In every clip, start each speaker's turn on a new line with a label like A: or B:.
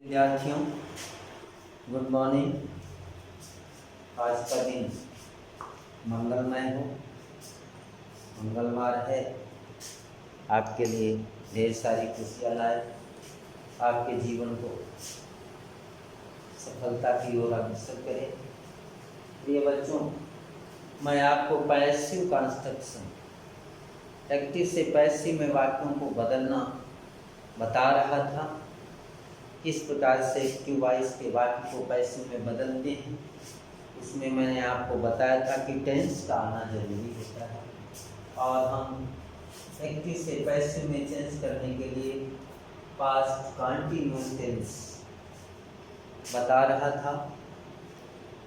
A: विद्यार्थियों, good morning. आज का दिन मंगलमय हो, मंगलवार है। आपके लिए ढेर सारी खुशियाँ लाए, आपके जीवन को सफलता की ओर अग्रसर करे। प्रिय बच्चों, मैं आपको पैसिव कंस्ट्रक्शन, एक्टिव से पैसिव में वाक्यों को बदलना बता रहा था। किस प्रकार से एक्टिव वॉइस के वाक्य को पैसिव में बदलते हैं, उसमें मैंने आपको बताया था कि टेंस का आना जरूरी होता है। और हम एक्टिव से पैसिव में चेंज करने के लिए पास्ट कंटिन्यूअस टेंस बता रहा था।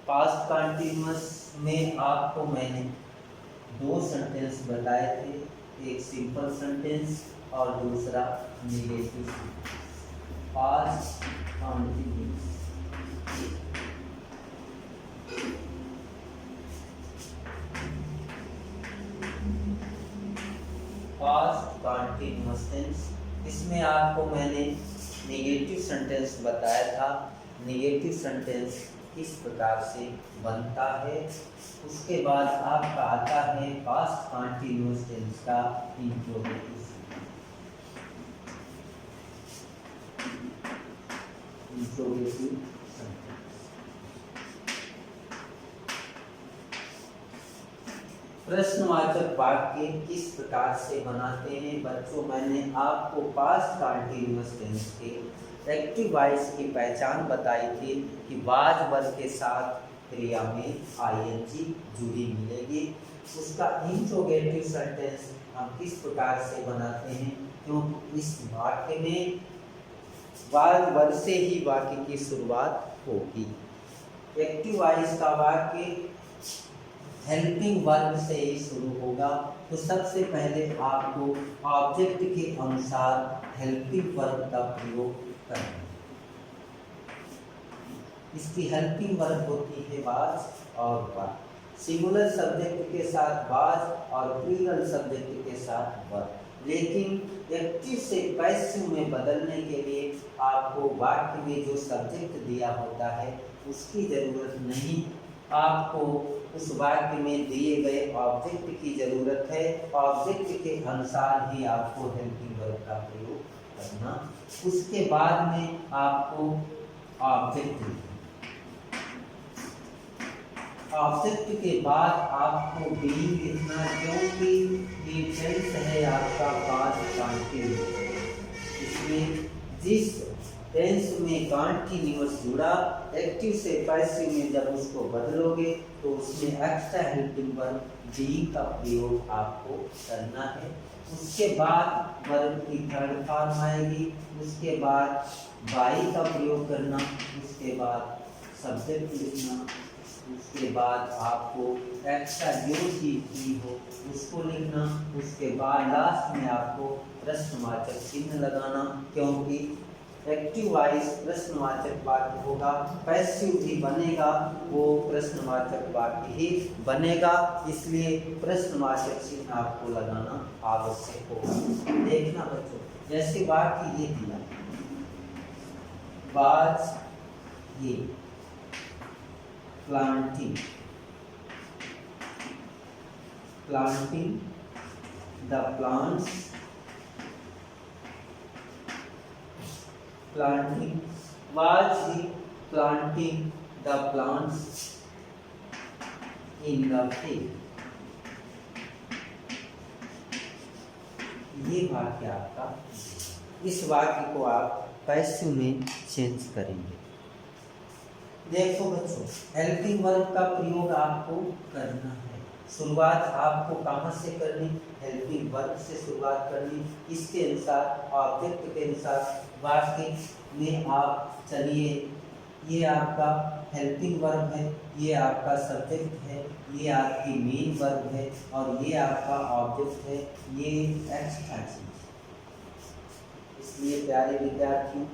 A: पास्ट कंटिन्यूअस में आपको मैंने दो सेंटेंस बताए थे, एक सिंपल सेंटेंस और दूसरा negative sentence. Past continuous, past continuous tense, इसमें आपको मैंने नेगेटिव सेंटेंस बताया था। नेगेटिव सेंटेंस किस प्रकार से बनता है, उसके बाद आपका आता है पास्ट कंटिन्यूअस टेंस का इंट्रोगेटिव। प्रश्नवाचक वाक्य किस प्रकार से बनाते हैं बच्चों, मैंने आपको पास्ट कंटिन्यूअस टेंस के एक्टिव वॉइस की पहचान बताई थी कि वाज वर्ब के साथ क्रिया में आईएनजी जुड़ी मिलेगी। उसका इंट्रोगेटिव सेंटेंस हम किस प्रकार से बनाते हैं, क्योंकि इस वाक्य में वाज वर्ब से ही वाक्य की शुरुआत होगी। एक्टिव वॉइस का वाक्य हेल्पिंग वर्ब से ही शुरू होगा, तो सबसे पहले आपको ऑब्जेक्ट के अनुसार हेल्पिंग वर्ब का प्रयोग करना। इसकी हेल्पिंग वर्ब होती है वाज और वर। सिंगुलर सब्जेक्ट के साथ वाज और प्लूरल सब्जेक्ट के साथ वर। लेकिन एक्टिव से पैसिव में बदलने के लिए आपको वाक्य में जो सब्जेक्ट दिया होता है उसकी जरूरत नहीं, आपको उस वाक्य में दिए गए ऑब्जेक्ट की जरूरत है। ऑब्जेक्ट के अनुसार ही आपको हेल्पिंग वर्ब का प्रयोग करना। उसके बाद में आपको ऑब्जेक्ट के बाद आपको बीइंग लिखना, क्योंकि ये टेंस है आपका पास्ट कंटिन्यूअस। इसमें जिस टेंस में कंटिन्यूअस जुड़ा, एक्टिव से पैसिव में जब उसको बदलोगे तो उसमें एक्स्ट्रा हेल्पिंग वर्ब बीइंग का प्रयोग आपको करना है। उसके बाद वर्ब की थर्ड फॉर्म आएगी, उसके बाद बाई का प्रयोग करना, उसके बाद सब्जेक्ट लिखना, उसके बाद आपको एक्स्ट्रा जो चीज की हो उसको लिखना। उसके बाद लास्ट में आपको प्रश्नवाचक चिन्ह लगाना, क्योंकि एक्टिव वॉइस प्रश्नवाचक वाक्य होगा, पैसिव भी बनेगा वो प्रश्नवाचक वाक्य ही बनेगा, इसलिए प्रश्नवाचक चिन्ह आपको लगाना आवश्यक होगा। देखना बच्चों, जैसे वाक्य ये दिया, वाज ये planting the plants, was he planting the plants in the field। ये वाक्य आपका, इस वाक्य को आप पैसिव में चेंज करेंगे। देखो बच्चों, हेल्पिंग वर्ब का प्रयोग आपको करना है। शुरुआत आपको कहाँ से करनी, हेल्पिंग वर्ब से शुरुआत करनी। इसके अनुसार ऑब्जेक्ट के अनुसार वाक्य में आप चलिए, ये आपका हेल्पिंग वर्ब है, ये आपका सब्जेक्ट है, ये आपकी मेन वर्ब है और ये आपका ऑब्जेक्ट है, ये एक्स्ट्रा चीज। इसलिए प्यारे विद्यार्थियों,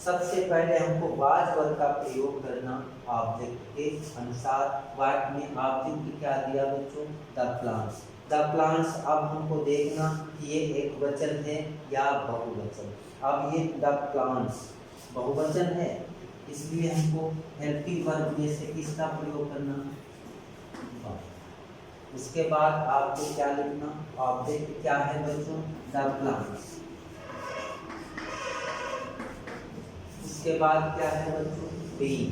A: सबसे पहले हमको वाज वर्ब का प्रयोग करना ऑब्जेक्ट के अनुसार। वाक्य में ऑब्जेक्ट क्या दिया बच्चों, द प्लांट्स। द प्लांट्स, अब हमको देखना कि ये एक वचन है या बहुवचन। अब ये द प्लांट्स बहुवचन है, इसलिए हमको हेल्पिंग वर्ब में से किसका प्रयोग करना। उसके बाद आपको क्या लिखना, ऑब्जेक्ट क्या है बच्चों, द प्लांट्स। उसके बाद क्या है बच्चों, बीइंग।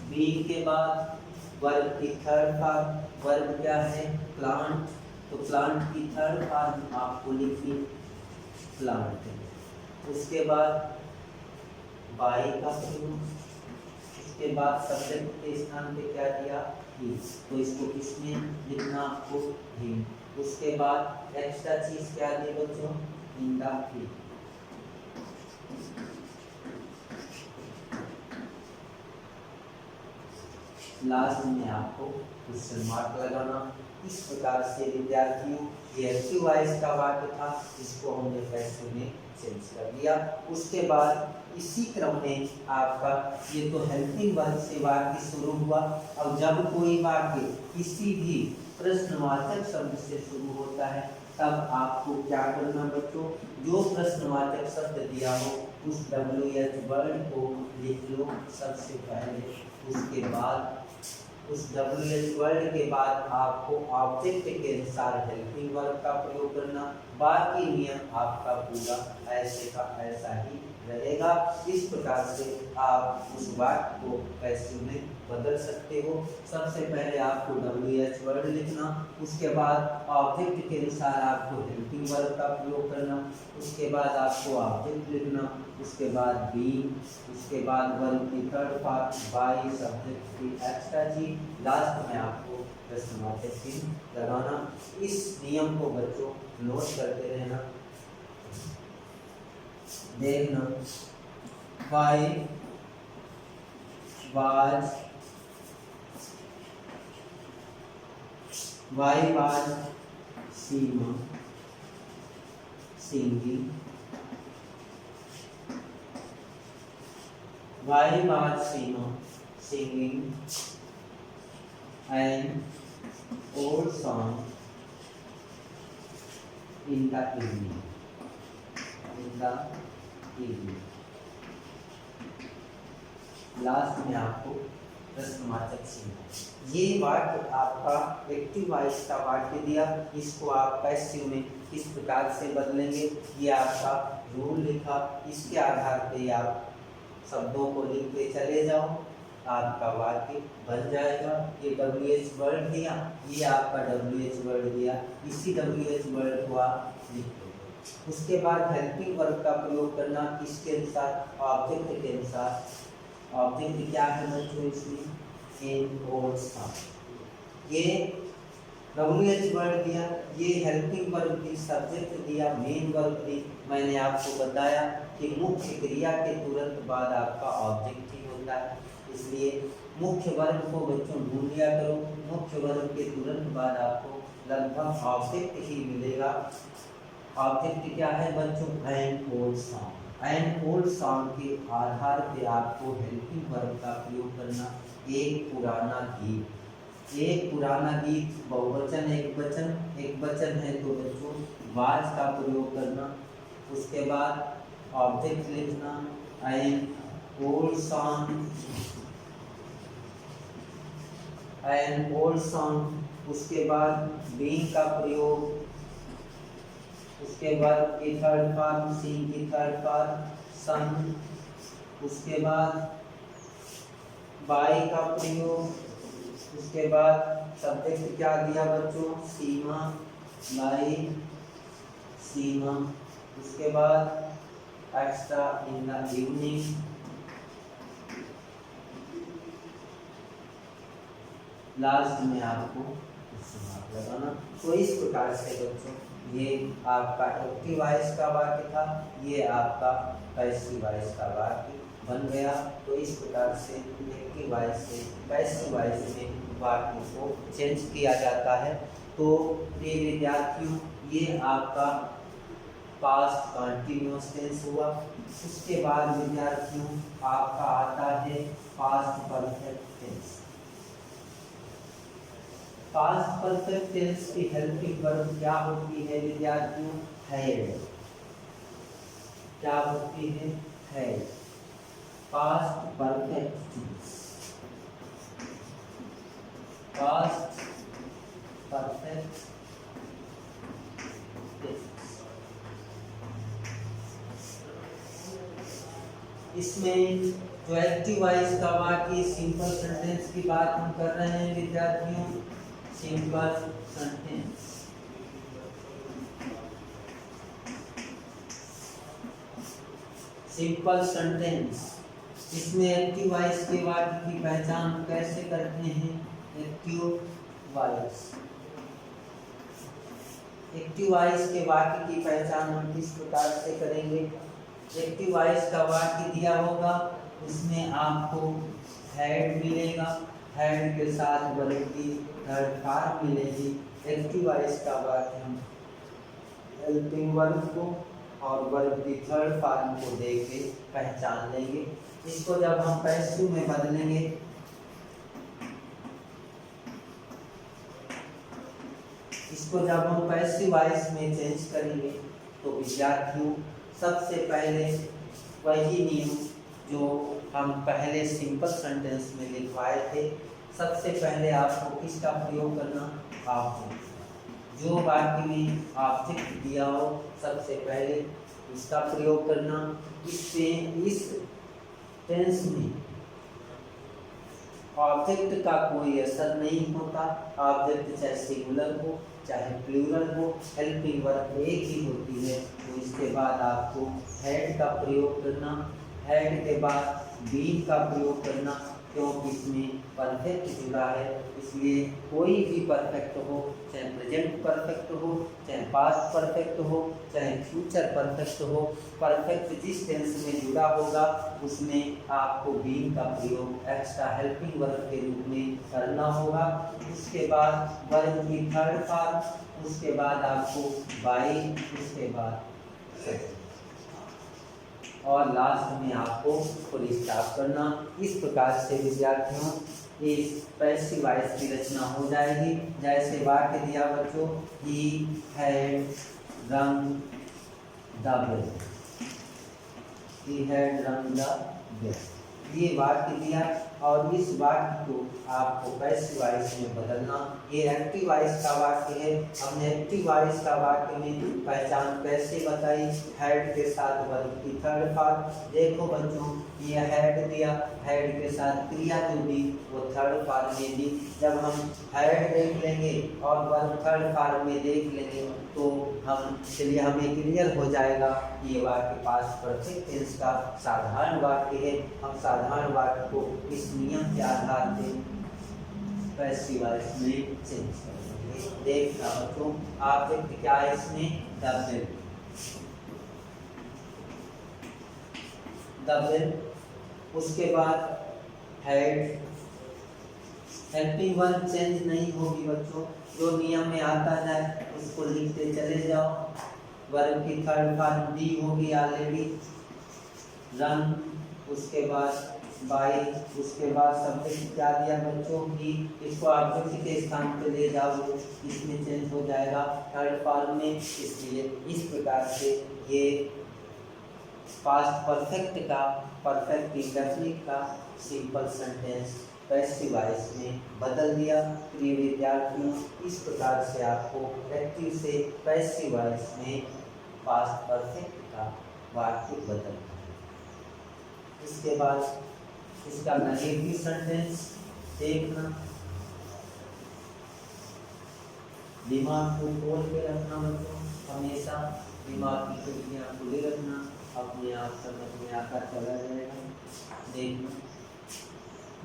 A: बीइंग के बाद वर्ब की थर्ड फॉर्म, वर्ब क्या है, प्लांट। तो प्लांट की थर्ड फॉर्म आपको लिखी प्लांट। उसके बाद बाई का प्रयोग। उसके बाद सब्जेक्ट के स्थान पे क्या दिया, ही। तो इसको किसमें लिखना आपको, ही। उसके बाद एक्स्ट्रा चीज क्या दी बच्चों, इन द ही। लास्ट में आपको क्वेश्चन मार्क लगाना। इस प्रकार से विद्यार्थियों ये एक्टिव वॉइस का वाक्य था, इसको हमने पैसिव में चेंज कर दिया। उसके बाद इसी क्रम में आपका ये तो हेल्पिंग वर्ब से वाक्य शुरू हुआ। अब जब कोई वाक्य किसी भी प्रश्नवाचक शब्द से शुरू होता है तब आपको क्या करना बच्चों, जो प्रश्नवाचक शब्द दिया हो उस WH वर्ड को लिख लो सबसे पहले। उसके बाद उस WH वर्ड के बाद आपको ऑब्जेक्ट के अनुसार हेल्पिंग वर्ब का प्रयोग करना। बाकी नियम आपका पूरा ऐसे का ऐसा ही रहेगा। इस प्रकार से आप उस वाक्य को पैसिव में बदल सकते हो। सबसे पहले आपको WH वर्ड लिखना, उसके बाद ऑब्जेक्ट के अनुसार आपको हेल्पिंग वर्ब का प्रयोग करना, उसके बाद आपको ऑब्जेक्ट लिखना, उसके बाद बीइंग, उसके बाद वर्ब की थर्ड फॉर्म बाई, सब्जेक्ट की एक्स्ट्रा जी, लास्ट में आपको प्रश्नवाचक चिन्ह लगाना। इस नियम को बच्चों नोट करते रहना। देखना, why was Seema singing, why was Seema singing an old song in the evening. Last में आपको प्रश्नवाचक चिन्ह। ये वाक्य आपका एक्टिव वॉइस का वाक्य दिया, इसको आप पैसिव में किस प्रकार से बदलेंगे, ये आपका रूल लिखा। इसके आधार पे आप शब्दों को लिखते चले जाओ, आपका वाक्य बन जाएगा। ये WH वर्ड दिया, ये आपका WH वर्ड दिया, इसी WH वर्ड को आप लिख दो। उसके बाद हेल्पिंग वर्ब का प्रयोग करना, किसके अनुसार, ऑब्जेक्ट के अनुसार। ऑब्जेक्ट क्या है बच्चों इसमें, एन ओल्ड सॉन्ग। ये WH वर्ड दिया, ये हेल्पिंग वर्ब की सब्जेक्ट दिया, मेन वर्ब दी। मैंने आपको बताया कि मुख्य क्रिया के तुरंत बाद आपका ऑब्जेक्ट ही होता है, इसलिए मुख्य वर्ब को बच्चों ढूंढ लिया करो। मुख्य वर्ब के तुरंत बाद आपको लगभग ऑब्जेक्ट ही मिलेगा। ऑब्जेक्ट क्या है बच्चों, an old song. An old song के आधार पे आपको हेल्पिंग वर्ब का प्रयोग करना। एक पुराना गीत, एक पुराना गीत बहुवचन एक वचन है तो बच्चों वाज का प्रयोग करना। उसके बाद ऑब्जेक्ट लिखना, an old song, an old song. उसके बाद बीइंग का प्रयोग, उसके बाद की थर्ड फॉर्म, सीइंग की थर्ड फॉर्म सन। उसके बाद बाय का प्रयोग, उसके बाद सब्जेक्ट क्या दिया बच्चों, सीमा, बाय सीमा। उसके बाद extra in the evening. Last में आपको लगाना। तो इस प्रकार से बच्चों ये आपका एक्टिव वॉइस का वाक्य था, ये आपका पैसिव वॉइस का वाक्य बन गया। तो इस प्रकार से एक्टिव वॉइस से पैसिव वॉइस में वाक्य को चेंज किया जाता है। तो ये विद्यार्थियों ये आपका पास्ट कंटिन्यूअस टेंस हुआ। उसके बाद विद्यार्थियों आपका आता है past perfect tense. Past perfect tense की हेल्पिंग वर्ब क्या होती है विद्यार्थियों, हैड। क्या होती है past perfect tense. Past perfect tense. इसमें जो एक्टिव वॉइस का वाक्य सिंपल सेंटेंस की बात हम कर रहे हैं विद्यार्थियों। Simple sentence, simple sentence. इसमें एक्टिव वॉइस के वाक्य की पहचान कैसे करते हैं? एक्टिव वॉइस, एक्टिव वॉइस के वाक्य की पहचान हम किस प्रकार से करेंगे? एक्टिव वॉइस का वाक्य दिया होगा, उसमें आपको हेड मिलेगा, हेड के साथ वर्ब की थर्ड फॉर्म मिलेगी। एक्टिव वॉइस का वाक्य हम हेल्पिंग वर्ब को और वर्ब की थर्ड फॉर्म को देख के पहचान लेंगे। इसको जब हम पैसिव में बदलेंगे, इसको जब हम पैसिव वॉइस में चेंज करेंगे तो विद्यार्थियों सबसे पहले वही नियम जो हम पहले सिंपल सेंटेंस में लिखवाए थे, सबसे पहले आपको किसका प्रयोग करना? आपको जो वाक्य में ऑब्जेक्ट दिया हो सबसे पहले इसका प्रयोग करना। इससे इस टेंस में ऑब्जेक्ट का कोई असर नहीं होता। ऑब्जेक्ट चाहे सिंगुलर हो चाहे प्लूरल हो, हेल्पिंग वर्ब एक ही होती है। तो इसके बाद आपको हेड का प्रयोग करना, हेड के बाद बीन का प्रयोग करना, क्योंकि इसमें परफेक्ट जुड़ा है। इसलिए कोई भी परफेक्ट हो, चाहे प्रेजेंट परफेक्ट हो, चाहे पास्ट परफेक्ट हो, चाहे फ्यूचर परफेक्ट हो, परफेक्ट जिस टेंस में जुड़ा होगा उसमें आपको बीन का प्रयोग एक्स्ट्रा हेल्पिंग वर्ब के रूप में करना होगा। उसके बाद वर्ब की थर्ड फॉर्म, उसके बाद आपको बाई, उसके बाद और लास्ट में आपको फुल स्टॉप करना। इस प्रकार से विद्यार्थियों इस पैसिव वॉइस की रचना हो जाएगी। जैसे वाक्य दिया बच्चों, ही हैड रंग द बेल, ही हैड रंग द बेल, ये वाक्य दिया और इस वाक्य को आपको पैसिव वॉइस में बदलना। ये एक्टिव वॉइस का वाक्य है। हमने एक्टिव वॉइस का वाक्य में पहचान कैसे बताई? हेड के साथ वर्ब की थर्ड फॉर्म। देखो बच्चों, ये हेड दिया, हेड के साथ क्रिया जो दी वो थर्ड फॉर्म में दी। जब हम हेड देख लेंगे और वर्ब थर्ड फॉर्म में देख लेंगे तो हम चलिए हमें क्लियर हो जाएगा ये वाक्य पास्ट परफेक्ट टेंस का साधारण वाक्य है। हम साधारण वाक्य को इस नियम के आधार पे पैसिव वॉइस में चेंज करेंगे। देखना बच्चों, ऑब्जेक्ट क्या है इसमें? The bell. उसके बाद हेड, हेल्पिंग वर्ब चेंज नहीं होगी बच्चों, जो नियम में आता है उसको लिखते चले जाओ। वर्ब की थर्ड फॉर्म दी होगी ऑलरेडी, रन, उसके बाद बाई, उसके बाद सब्जेक्ट क्या दिया बच्चों की, इसको ऑब्जेक्ट के स्थान पे ले जाओ, इसमें चेंज हो जाएगा थर्ड फॉर्म में। इसलिए इस प्रकार से ये पास्ट परफेक्ट का, परफेक्ट इंडेफिनिट का सिंपल सेंटेंस पैसिव वॉइस में बदल दिया। प्रिय विद्यार्थियों, इस प्रकार से आपको एक्टिव से पैसिव वॉइस में पास्ट परफेक्ट का वाक्य बदलना है। इसके बाद इसका नेगेटिव सेंटेंस देखना, दिमाग को खोल के रखना बच्चों, हमेशा दिमाग की खिड़कियाँ खुली रखना, अपने आप समझ में आता चला जाएगा। देखना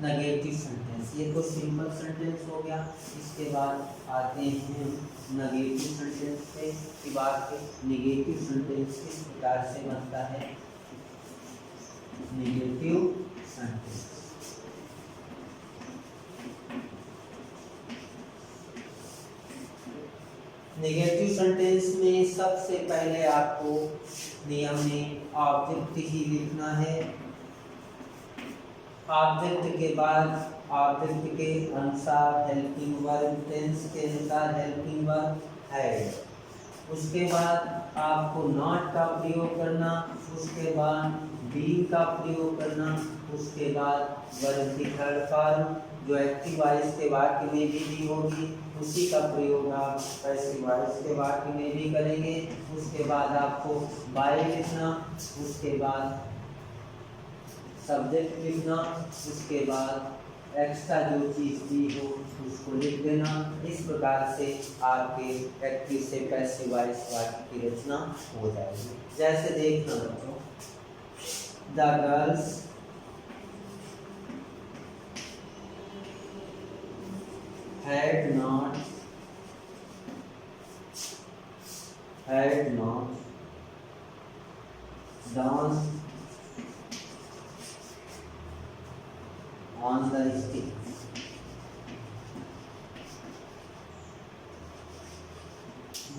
A: नेगेटिव सेंटेंस, ये तो सिंपल सेंटेंस हो गया। इसके बाद आते हैं नेगेटिव सेंटेंस पे कि वाक्य नेगेटिव सेंटेंस किस प्रकार से बनता है। नेगेटिव सेंटेंस, नेगेटिव सेंटेंस में सबसे पहले आपको नियम में ऑब्जेक्ट ही लिखना है। ऑब्जेक्ट के बाद ऑब्जेक्ट के अनुसार हेल्पिंग वर्ब, टेंस के अनुसार हेल्पिंग वर्ब है। उसके बाद आपको नॉट का प्रयोग करना, उसके बाद बीइंग का प्रयोग करना, उसके बाद वर्ब की थर्ड फॉर्म जो एक्टिव वॉइस के वाक्य में भी दी होगी उसी का प्रयोग आप पैसिव वॉइस के वाक्य में भी करेंगे। उसके बाद आपको बाय लिखना, उसके बाद सब्जेक्ट लिखना, उसके बाद एक्स्ट्रा जो चीज़ दी हो उसको लिख देना। इस प्रकार से आपके एक्टिव से पैसिव वॉइस वाक्य की रचना हो जाएगी। जैसे देखना बच्चों, the girls had not danced on the stage।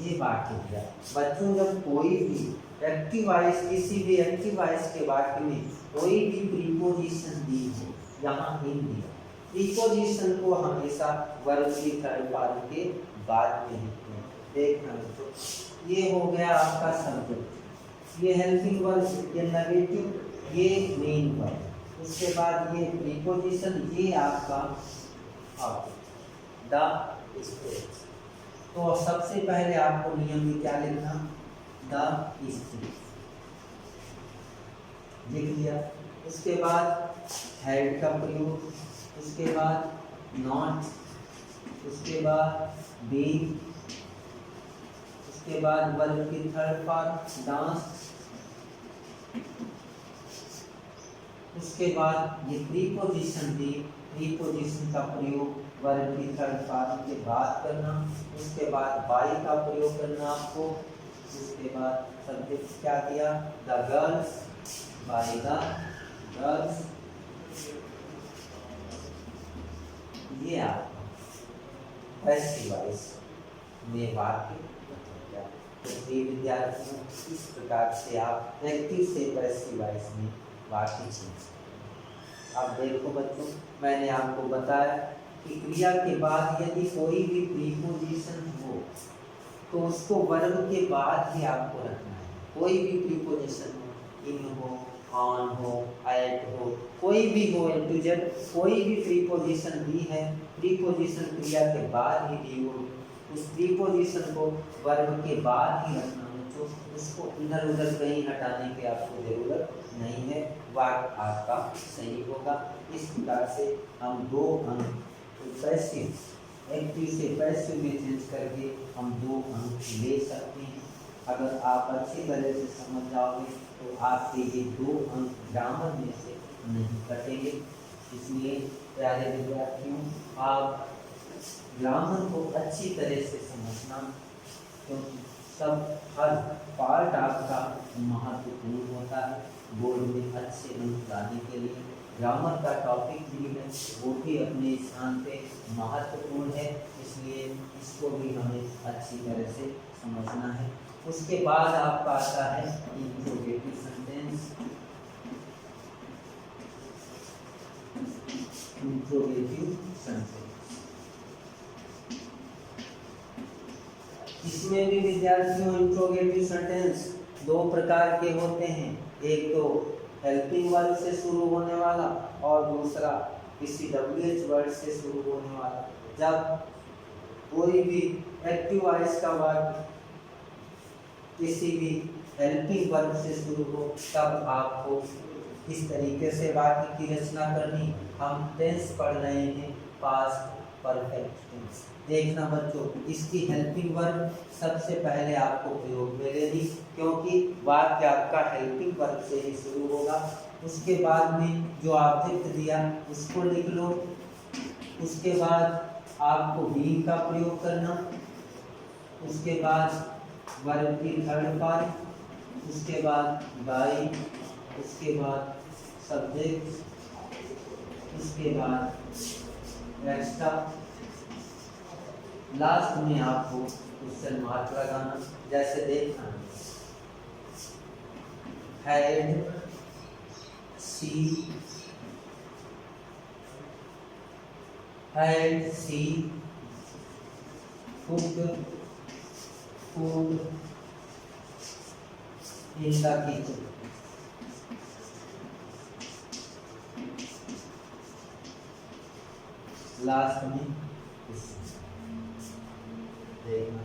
A: ये बात हो गया बच्चों। जब कोई भी एक्टिव वॉइस, किसी भी एक्टिव वॉइस के वाक्य में कोई भी प्रीपोजिशन दी हो, यहाँ इन दिया, प्रीपोजिशन को हमेशा वर्ब की थर्ड फॉर्म के बाद में लिखते हैं। देखना बच्चों, ये हो गया आपका सब्जेक्ट, ये हेल्पिंग वर्ब, ये नेगेटिव, ये मेन वर्ब, उसके बाद ये प्रीपोजिशन, ये आपका द स्टेज। तो सबसे पहले आपको नियम में क्या लिखना, द स्टेज लिख लिया। उसके बाद हैड का प्रयोग, उसके बाद नॉट, उसके बाद बीइंग, उसके बाद वर्ब की थर्ड फॉर्म डांस, उसके बाद ये प्रीपोजिशन दी, प्रीपोजिशन का प्रयोग वर्ब की थर्ड फॉर्म के बाद करना, उसके बाद बाय का प्रयोग करना आपको, उसके बाद सब्जेक्ट क्या दिया, the girls, by the girls. ये आपका पैसिव वॉइस में वाक्य हो गया। तो प्रिय विद्यार्थियों, इस प्रकार से आप एक्टिव से पैसिव वॉइस में वाक्य चेंज करें। अब देखो बच्चों, मैंने आपको बताया कि क्रिया के बाद यदि कोई भी प्रीपोजिशन हो तो उसको वर्ब के बाद ही आपको रखना है। कोई भी प्रीपोजिशन हो, इन हो, ऑन हो, एट हो, कोई भी हो, ए टू जेड कोई भी प्रीपोजिशन दी है, प्रीपोजिशन क्रिया के बाद ही दी हो, उस प्रीपोजिशन को वर्ब के बाद ही रखना है। तो उसको इधर उधर कहीं हटाने की आपको जरूरत नहीं है, वाक्य आपका सही होगा। इस प्रकार से हम दो अंक पैसिव एक्टिव से पैसिव में चेंज करके हम 2 अंक ले सकते हैं। अगर आप अच्छी तरह से समझ जाओगे तो आपके ये 2 अंक ग्रामर में से नहीं कटेंगे। इसलिए प्यारे विद्यार्थियों, आप ग्रामर को अच्छी तरह से समझना, क्योंकि सब हर पार्ट आपका महत्वपूर्ण होता है बोर्ड में अच्छे अंक लाने के लिए। ग्रामर का टॉपिक भी है, वो भी अपने स्थान पे महत्वपूर्ण है, इसलिए इसको भी हमें अच्छी तरह से समझना है। उसके बाद आपका आता है इंट्रोगेटिव सेंटेंस। इंट्रोगेटिव सेंटेंस, इसमें भी विद्यार्थियों इंट्रोगेटिव सेंटेंस 2 प्रकार के होते हैं। एक तो हेल्पिंग वर्ड से शुरू होने वाला और दूसरा किसी WH वर्ड से शुरू होने वाला। जब कोई भी एक्टिव वॉइस का वर्ड किसी भी हेल्पिंग वर्ब से शुरू हो तब आपको इस तरीके से वाक्य की रचना करनी। हम टेंस पढ़ रहे हैं, पास्ट परफेक्ट टेंस। देखना बच्चों, इसकी हेल्पिंग वर्ब सबसे पहले आपको प्रयोग में लेनी, क्योंकि वाक्य आपका हेल्पिंग वर्ब से ही शुरू होगा। उसके बाद में जो ऑब्जेक्ट दिया उसको लिख लो। उसके बाद आपको बीइंग का प्रयोग करना, उसके बाद वर्ब की थर्ड फॉर्म, उसके बाद बाय, उसके बाद सब्जेक्ट, उसके बाद एक्स्ट्रा, लास्ट में आपको क्वेश्चन मार्क लगाना। जैसे देखना, had she cooked food in the kitchen। Last में देखना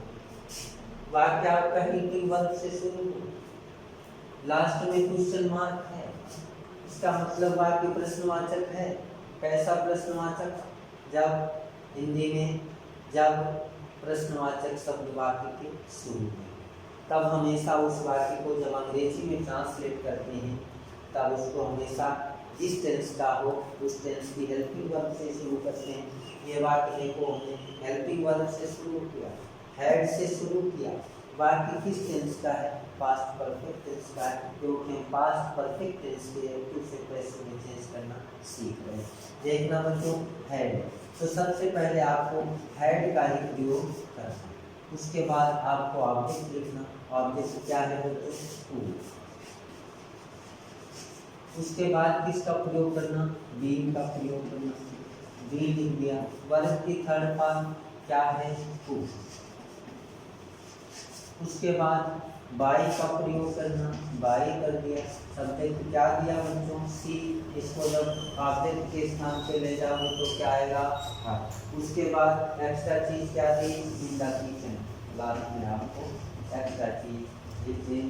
A: वाक्य आपका हेल्पिंग वर्ब से शुरू हो, लास्ट में क्वेश्चन मार्क है, इसका मतलब वाक्य प्रश्नवाचक है। कैसा प्रश्नवाचक? जब हिंदी में जब प्रश्नवाचक शब्द वाक्य के शुरू में, तब हमेशा उस वाक्य को जब अंग्रेजी में ट्रांसलेट करते हैं तब उसको हमेशा जिस टेंस का हो उस टेंस की हेल्पिंग वर्ब से शुरू करते हैं। ये वाक्य को हमने हेल्पिंग वर्ब से शुरू किया, हैड से शुरू किया। वाक्य किस टेंस का है? पास्ट परफेक्ट टेंस का है, क्योंकि हम पास्ट परफेक्ट टेंस के एक्टिव से पैसिव में चेंज करना सीख रहे हैं। देखना बच्चों, हैड, तो सबसे पहले आपको हैड का ही प्रयोग करना, उसके बाद आपको ऑब्जेक्ट लिखना। ऑब्जेक्ट क्या है बच्चों? टू। उसके बाद किसका प्रयोग करना? बीइंग का प्रयोग करना। बी लिख दिया। वर्ब की थर्ड फॉर्म क्या है? टू। उसके बाद बाई का प्रयोग करना, बाई कर दिया। सब्जेक्ट क्या दिया बच्चों? सी। इसको जब ऑब्जेक्ट के स्थान पे ले जाओगे तो क्या आएगा? हाँ। उसके बाद एक्स्ट्रा चीज क्या दी? In the kitchen. लास्ट में आपको एक्स्ट्रा चीज लिखनी।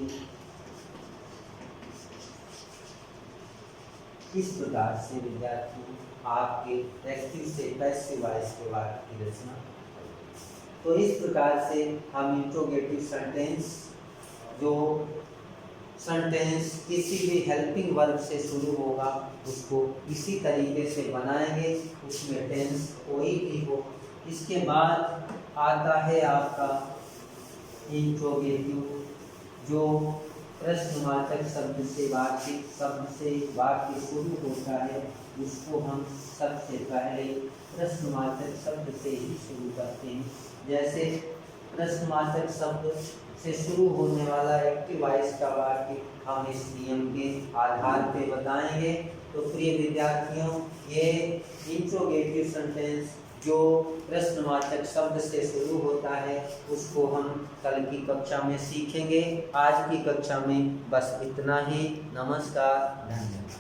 A: इस प्रकार से विद्यार्थी आपके एक्टिव से पैसिव वॉइस के वाक्य की रचना। तो इस प्रकार से हम इंट्रोगेटिव सेंटेंस, जो सेंटेंस किसी भी हेल्पिंग वर्ब से शुरू होगा उसको इसी तरीके से बनाएंगे, उसमें टेंस कोई भी हो। इसके बाद आता है आपका इंट्रोगेटिव, जो प्रश्नवाचक शब्द से वाक्य शुरू होता है, उसको हम सबसे पहले प्रश्नवाचक शब्द से ही शुरू करते हैं। जैसे प्रश्नवाचक शब्द से शुरू होने वाला एक्टिव वॉइस का वाक्य हम इस नियम के आधार पे बताएंगे। तो प्रिय विद्यार्थियों, ये इंट्रोगेटिव सेंटेंस जो प्रश्नवाचक शब्द से शुरू होता है उसको हम कल की कक्षा में सीखेंगे। आज की कक्षा में बस इतना ही। नमस्कार, धन्यवाद।